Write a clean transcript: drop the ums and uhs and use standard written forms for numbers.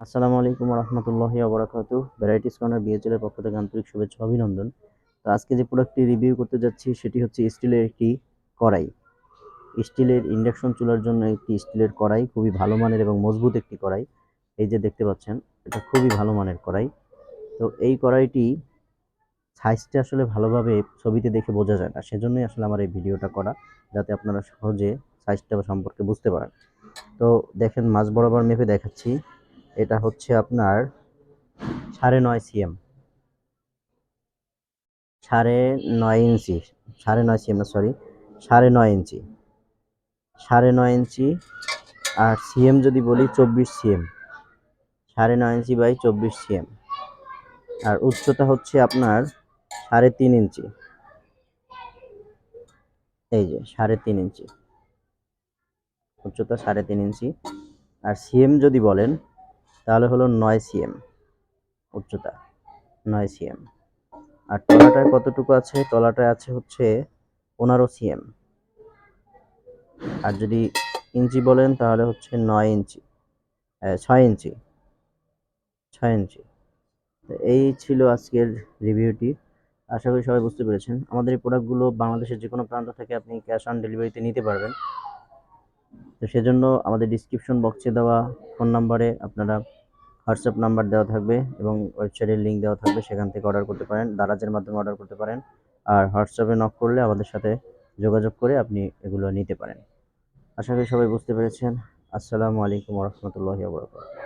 আসসালামু আলাইকুম রহমতুল্লাহি ওবরাকাতুহ। ভ্যারাইটিস কর্নার বিএচএল এর পক্ষ থেকে আন্তরিক শুভেচ্ছা অভিনন্দন। তো আজকে যে প্রোডাক্টটি রিভিউ করতে যাচ্ছি সেটি হচ্ছে স্টিলের একটি কড়াই। স্টিলের ইন্ডাকশন চুলার জন্য একটি স্টিলের কড়াই, খুবই ভালো মানের এবং মজবুত একটি কড়াই। এই যে দেখতে পাচ্ছেন, এটা খুবই ভালো মানের কড়াই। তো এই কড়াইটি সাইজটা আসলে ভালোভাবে ছবিতে দেখে বোঝা যায় না, সেজন্যই আসলে আমার এই ভিডিওটা করা, যাতে আপনারা সহজে সাইজটা সম্পর্কে বুঝতে পারেন। তো দেখেন, মাঝ বরাবর মেপে দেখাচ্ছি। এটা হচ্ছে আপনার 9.5 সিএম, 9.5 ইঞ্চি, 9.5 সিএম না, সরি, 9.5 ইঞ্চি, 9.5 ইঞ্চি। আর সিএম যদি বলি 24 সিএম, 9.5 ইঞ্চি বাই 24 সিএম। আর উচ্চতা হচ্ছে আপনার 3.5 ইঞ্চি, এই যে 3.5 ইঞ্চি উচ্চতা, 3.5 ইঞ্চি। আর সিএম যদি বলেন তাহলে হলো 9 সিএম উচ্চতা, 9 সিএম। আর তলাটায় কতটুকু আছে? তলাটায় আছে হচ্ছে 15 সিএম। আর যদি ইঞ্চি বলেন তাহলে হচ্ছে 9 ইঞ্চি, 6 ইঞ্চি, 6 ইঞ্চি। তো এই ছিল আজকের রিভিউটি। আশা করি সবাই বুঝতে পেরেছেন। আমাদের এই প্রোডাক্টগুলো বাংলাদেশের যে কোনো প্রান্ত থেকে আপনি ক্যাশ অন ডেলিভারিতে নিতে পারবেন। তো সেজন্য আমাদের ডিসক্রিপশন বক্সে দেওয়া ফোন নাম্বারে আপনারা হোয়াটসঅ্যাপ নাম্বার দেওয়া থাকবে এবং ওয়েবসাইটের লিঙ্ক দেওয়া থাকবে, সেখান থেকে অর্ডার করতে পারেন, দারাজের মাধ্যমে অর্ডার করতে পারেন। আর হোয়াটসঅ্যাপে নক করলে আমাদের সাথে যোগাযোগ করে আপনি এগুলো নিতে পারেন। আশা করি সবাই বুঝতে পেরেছেন। আসসালামু আলাইকুম রহমতুল্লাহি ওয়া বারাকাতুহু।